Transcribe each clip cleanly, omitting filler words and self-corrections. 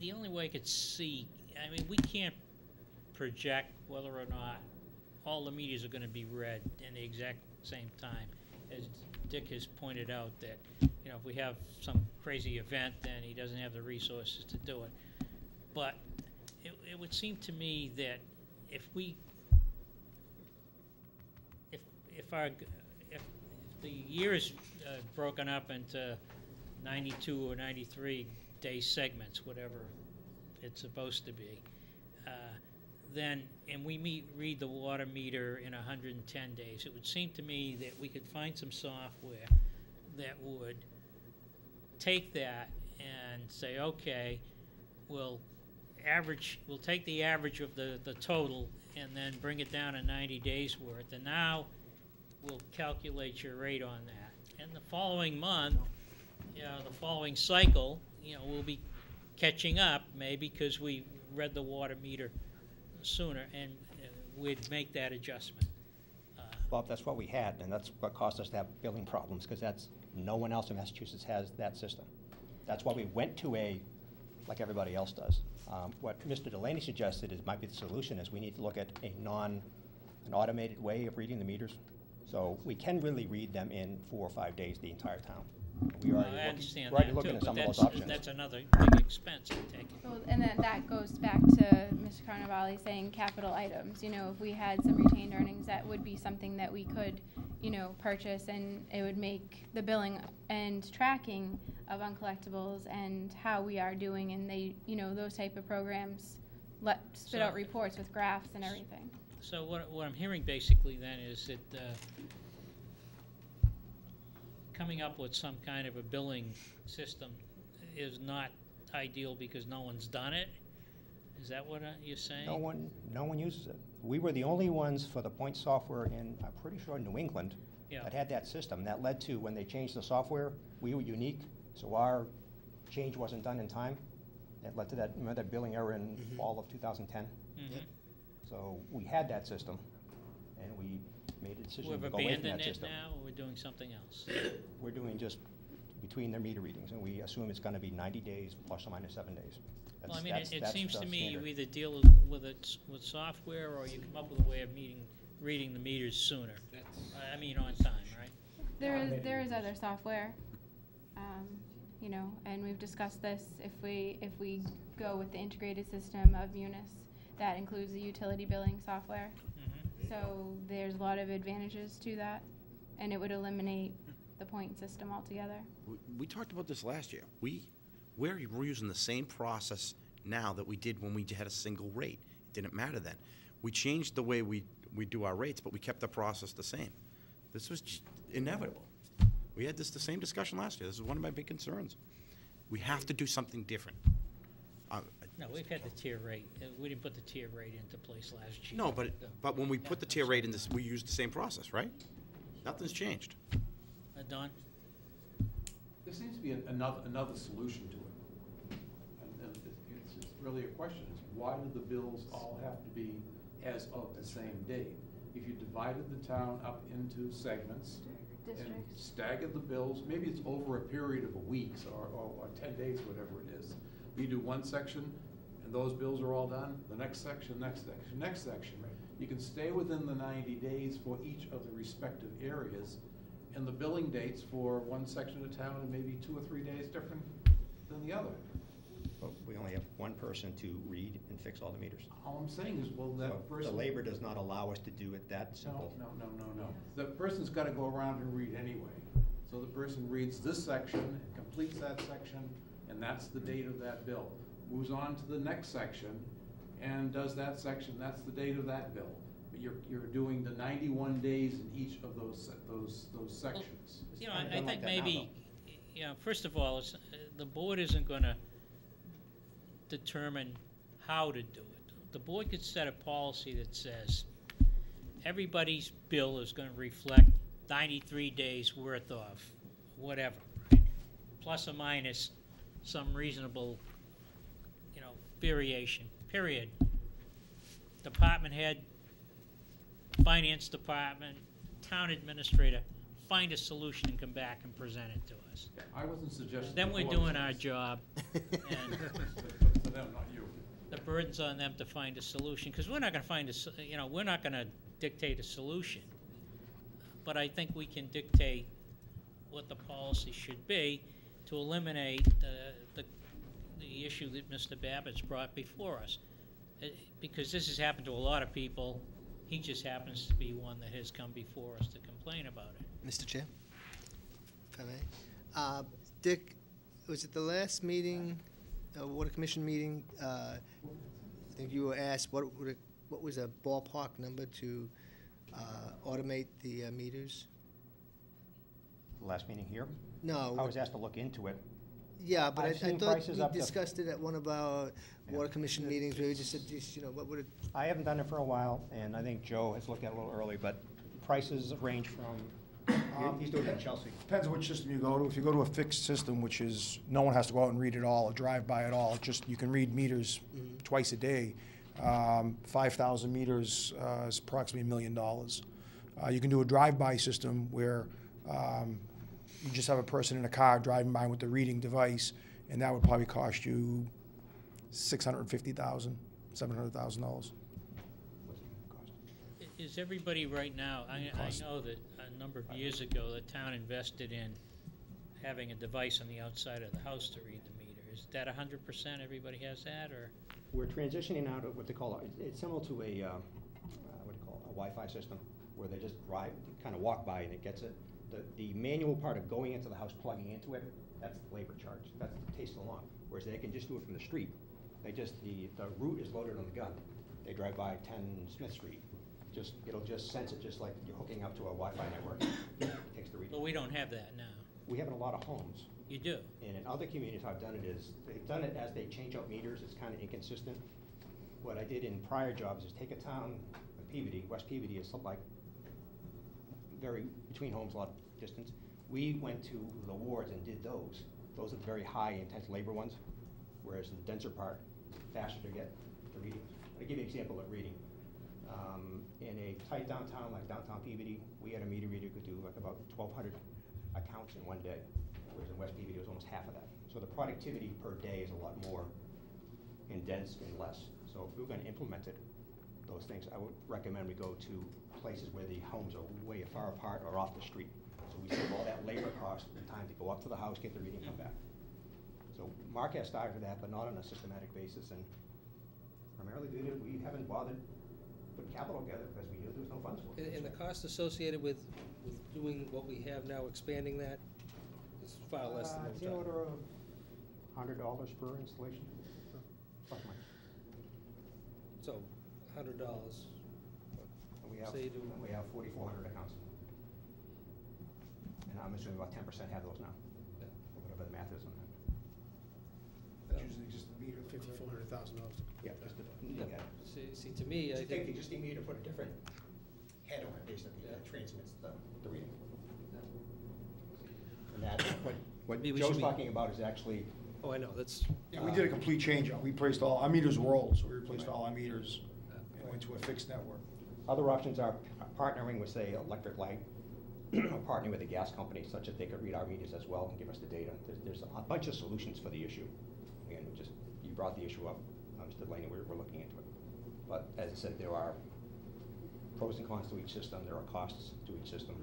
the only way I could see, I mean, we can't project whether or not all the meters are gonna be read in the exact same time. As Dick has pointed out that, you know, if we have some crazy event, then he doesn't have the resources to do it. But it would seem to me that if the year is broken up into 92 or 93 day segments, whatever it's supposed to be, then, and we read the water meter in 110 days, it would seem to me that we could find some software that would take that and say, okay, we'll take the average of the total and then bring it down to 90 days worth, and now we'll calculate your rate on that. And the following month, you know, the following cycle, you know, we'll be catching up maybe because we read the water meter sooner, and we'd make that adjustment. Bob, that's what we had, and that's what caused us to have billing problems, because no one else in Massachusetts has that system. That's why we went to like everybody else does. What Mr. Delaney suggested might be the solution is we need to look at an automated way of reading the meters. So we can really read them in 4 or 5 days, the entire town. We're already looking at some of those options. That's another big expense I take. Well, and then that goes back to Mr. Carnevale saying capital items. You know, if we had some retained earnings, that would be something that we could, you know, purchase, and it would make the billing and tracking of uncollectibles and how we are doing, and they, you know, those type of programs spit out reports with graphs and everything. So what I'm hearing basically then is that coming up with some kind of a billing system is not ideal because no one's done it? Is that what you're saying? No one uses it. We were the only ones for the point software in, I'm pretty sure, New England, that had that system. That led to, when they changed the software, we were unique, so our change wasn't done in time. It led to that, remember that billing error in fall of 2010? Mm-hmm. So we had that system, and we made a decision We've to go away from that abandoned it system. now, or we're doing something else? We're doing just between their meter readings, and we assume it's going to be 90 days plus or minus 7 days. Well, I mean, it seems to me you either deal with it with software, or you come up with a way of reading the meters sooner. I mean, on time, right? There is other software, you know, and we've discussed this. If we go with the integrated system of Munis, that includes the utility billing software. Mm-hmm. So there's a lot of advantages to that, and it would eliminate the point system altogether. We talked about this last year. We're using the same process now that we did when we had a single rate. It didn't matter then. We changed the way we do our rates, but we kept the process the same. This was inevitable. We had the same discussion last year. This is one of my big concerns. We have to do something different. No, we've had the tier rate. We didn't put the tier rate into place last year. No, but when we put the tier rate in this, we used the same process, right? Nothing's changed. Don? There seems to be another solution to it. And it's really a question, is why do the bills all have to be as of the same date? If you divided the town up into segments and staggered the bills, maybe it's over a period of a week or 10 days, whatever it is. You do one section and those bills are all done, the next section, next section, next section. Right. You can stay within the 90 days for each of the respective areas, and the billing dates for one section of town are maybe 2 or 3 days different than the other. But we only have one person to read and fix all the meters. All I'm saying is, well, that So person... the labor does not allow us to do it that simple. No. The person's got to go around and read anyway. So the person reads this section, and completes that section, and that's the date of that bill. Moves on to the next section and does that section, that's the date of that bill. But you're doing the 91 days in each of those sections. Well, you know, I think maybe, you know, first of all, the board isn't going to determine how to do it. The board could set a policy that says everybody's bill is going to reflect 93 days worth of whatever, right? Plus or minus some reasonable, you know, variation, period. Department head, finance department, town administrator, find a solution and come back and present it to us. I wasn't suggesting... Then we're doing our job. And but them, not you. the burden's on them to find a solution, because we're not gonna find we're not gonna dictate a solution. But I think we can dictate what the policy should be to eliminate the issue that Mr. Babbitt's brought before us. Because this has happened to a lot of people, he just happens to be one that has come before us to complain about it. Mr. Chair, if I may. Dick, was it the last meeting, Water Commission meeting? I think you were asked what was a ballpark number to automate the meters? Last meeting here, No. I was asked to look into it. Yeah, but I I've seen thought prices we up to- discussed it at one of our Yeah. Water Commission meetings where we just said, what would it, I haven't done it for a while, and I think Joe has looked at it a little early, but prices range from, he's doing it in Chelsea. Depends on which system you go to. If you go to a fixed system, which is, no one has to go out and read it all or drive by it all, it's just, you can read meters twice a day. 5,000 meters is approximately $1 million. You can do a drive-by system where you just have a person in a car driving by with the reading device, and that would probably cost you $650,000, $700,000. Is everybody right now, I know that a number of years ago, the town invested in having a device on the outside of the house to read the meter. Is that 100%, everybody has that, or? We're transitioning out of what they call, it's similar to a, what do you call it, a Wi-Fi system, where they just drive, kind of walk by and it gets it. The manual part of going into the house, plugging into it, that's the labor charge. That takes so long. Whereas they can just do it from the street. They just, the route is loaded on the gun. They drive by 10 Smith Street. It'll just sense it, just like you're hooking up to a Wi-Fi network. It takes the reading. But we don't have that now. We have in a lot of homes. You do? And in other communities, how I've done it is, they've done it as they change out meters. It's kind of inconsistent. What I did in prior jobs is take a town, Peabody, West Peabody is something like very, between homes, a lot of distance. We went to the wards and did those. Those are the very high, intense labor ones, whereas in the denser part, faster to get the reading. I'll give you an example of reading. In a tight downtown, like downtown Peabody, we had a meter reader could do like about 1,200 accounts in one day, whereas in West Peabody, it was almost half of that. So the productivity per day is a lot more in dense and less. So if we were going to implement it, those things, I would recommend we go to places where the homes are way far apart or off the street. So we save all that labor cost and time to go up to the house, get the reading, come back. So Mark has started with that, but not on a systematic basis. And primarily due to, we haven't bothered putting capital together because we knew there was no funds for it. And the cost associated with doing what we have now, expanding that, is far less than what It's we're in talking. order of $100 per installation, plus money. So, $100. And we have, So you do- and we have 4,400 accounts. And I'm assuming about 10% have those now, Yeah. or whatever the math is on that. That's usually just a meter, $400,000. Yeah, just to look at it. See, to me, I Just take the think, existing meter, put a different head on it, basically, that Yeah. transmits the reading. And that, what Maybe we Joe's should be- talking about is actually, oh, I know, that's, Yeah, we did a complete change out. We replaced all, our meters were old, so we replaced all our meters and went to a fixed network. other options are partnering with, say, electric light, or partnering with a gas company such that they could read our meters as well and give us the data. There's a bunch of solutions for the issue. Again, you brought the issue up, Mr. Delaney, we're looking into it. But as I said, there are pros and cons to each system. There are costs to each system.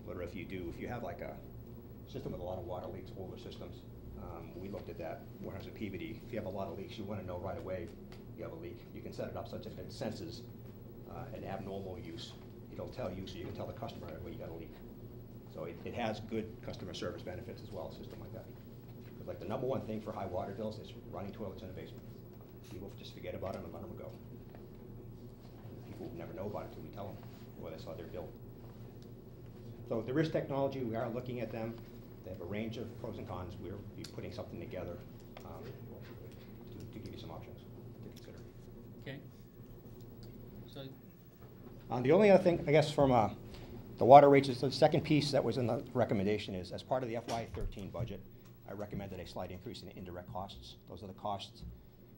Literally, if you have like a system with a lot of water leaks, older systems, we looked at that when I was at Peabody. If you have a lot of leaks, you want to know right away you have a leak. You can set it up such that it senses an abnormal use. It'll tell you, so you can tell the customer where you got a leak. So it has good customer service benefits as well, a system like that. Because like the number one thing for high water bills is running toilets in the basement. People just forget about it and let them go. People never know about it until we tell them, or they saw their bill. So there is technology, we are looking at them. They have a range of pros and cons. We're putting something together to give you some options to consider. Okay. So, The only other thing, I guess, from the water rates is the second piece that was in the recommendation is, as part of the FY13 budget, I recommended a slight increase in indirect costs. Those are the costs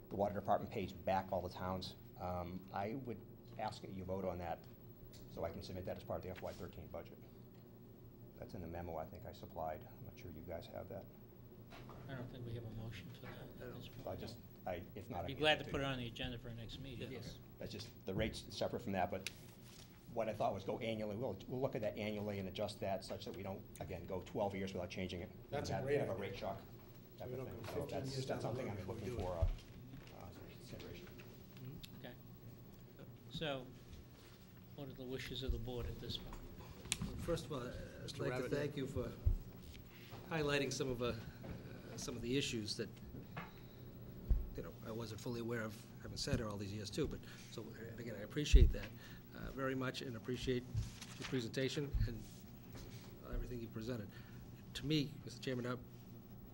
the water department pays back all the towns. I would ask that you vote on that so I can submit that as part of the FY13 budget. That's in the memo I think I supplied. I'm not sure you guys have that. I don't think we have a motion for that at this point. if not. I Be can glad get to put it on the agenda for our next meeting. Yes. That's just, the rate's separate from that, but what I thought was go annually, we'll look at that annually and adjust that such that we don't, again, go 12 years without changing it. That's a Have- great have a idea. rate shock type We of don't thing. go So 15 years that's down the something road I'm before we looking do it. for consideration. Okay. So, what are the wishes of the board at this point? First of all, I'd Mr. like to Rabbit. thank you for highlighting some of the issues that, I wasn't fully aware of, having sat here all these years too, but, so, and again, I appreciate that very much, and appreciate your presentation and everything you presented. To me, Mr. Chairman,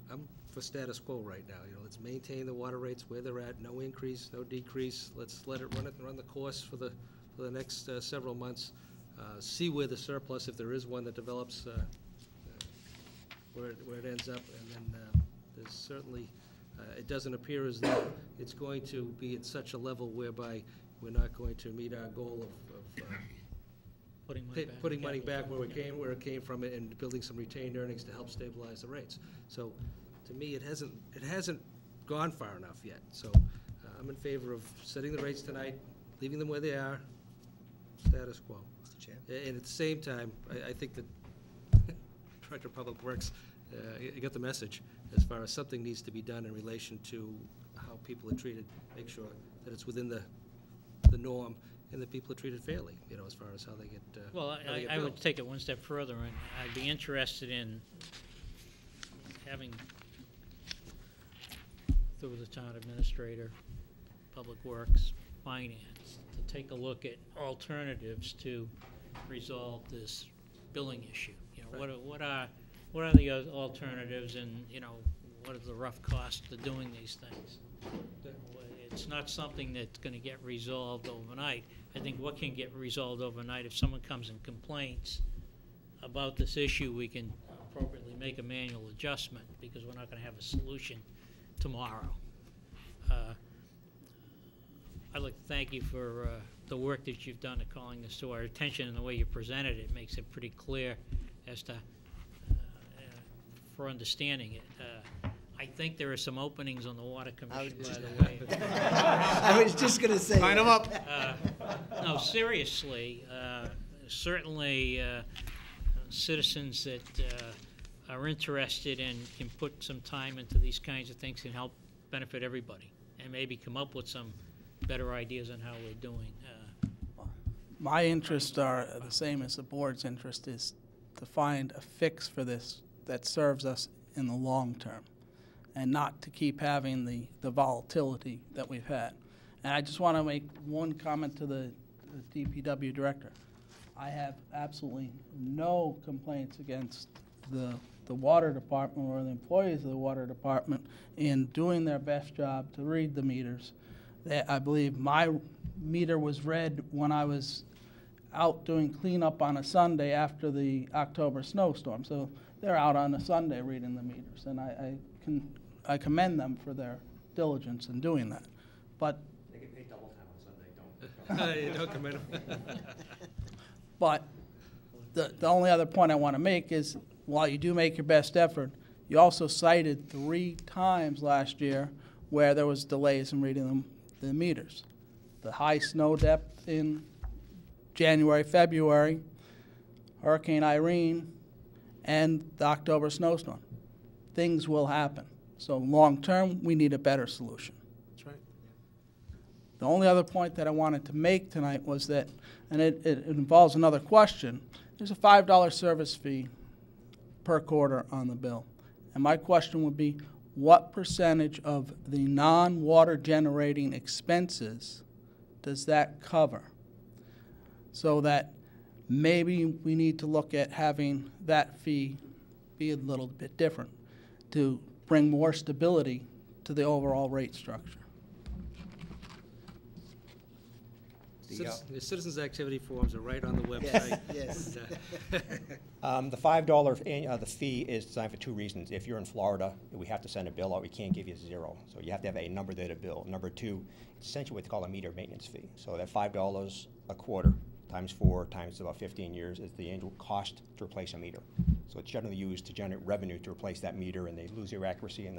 I'm for status quo right now. Let's maintain the water rates where they're at, no increase, no decrease. Let's let it run the course for the next several months. See where the surplus, if there is one that develops, where it ends up, and then there's certainly, it doesn't appear as though it's going to be at such a level whereby we're not going to meet our goal of putting money back where it came from, and building some retained earnings to help stabilize the rates. So, to me, it hasn't gone far enough yet. So, I'm in favor of setting the rates tonight, leaving them where they are, status quo. Mr. Chair? And at the same time, I think that Director of Public Works, you got the message, as far as something needs to be done in relation to how people are treated, make sure that it's within the norm, and that people are treated fairly, as far as how they get Well, how they get I would billed. take it one step further, and I'd be interested in having, through the town administrator, Public Works, Finance, to take a look at alternatives to resolve this billing issue. What are the alternatives, and, what are the rough costs of doing these things? It's not something that's gonna get resolved overnight. I think what can get resolved overnight, if someone comes and complains about this issue, we can appropriately make a manual adjustment, because we're not gonna have a solution tomorrow. I'd like to thank you for the work that you've done at calling this to our attention, and the way you presented it makes it pretty clear as to, for understanding it. I think there are some openings on the Water Commission, by the way. I was just gonna say. Sign 'em up. No, seriously, certainly citizens that are interested and can put some time into these kinds of things can help benefit everybody, and maybe come up with some better ideas on how we're doing. My interests are the same as the board's interest, is to find a fix for this that serves us in the long term, and not to keep having the volatility that we've had. And I just want to make one comment to the DPW director. I have absolutely no complaints against the water department or the employees of the water department in doing their best job to read the meters. I believe my meter was read when I was out doing cleanup on a Sunday after the October snowstorm. So they're out on a Sunday reading the meters, and I commend them for their diligence in doing that. But They get paid double time on Sunday, You don't commit 'em. But the only other point I want to make is, while you do make your best effort, you also cited 3 times last year where there was delays in reading the meters. The high snow depth in January, February, Hurricane Irene, and the October snowstorm. Things will happen. So long term, we need a better solution. That's right. The only other point that I wanted to make tonight was that, and it involves another question, there's a $5 service fee per quarter on the bill. And my question would be, what percentage of the non-water generating expenses does that cover? So that maybe we need to look at having that fee be a little bit different to bring more stability to the overall rate structure. The citizens' activity forms are right on the website. Yes. The $5 the fee is designed for 2 reasons. If you're in Florida, we have to send a bill out. We can't give you 0. So you have to have a number there to bill. Number 2, it's essentially what they call a meter maintenance fee. So that $5 a quarter times 4 times about 15 years is the annual cost to replace a meter. So it's generally used to generate revenue to replace that meter, and they lose their accuracy, and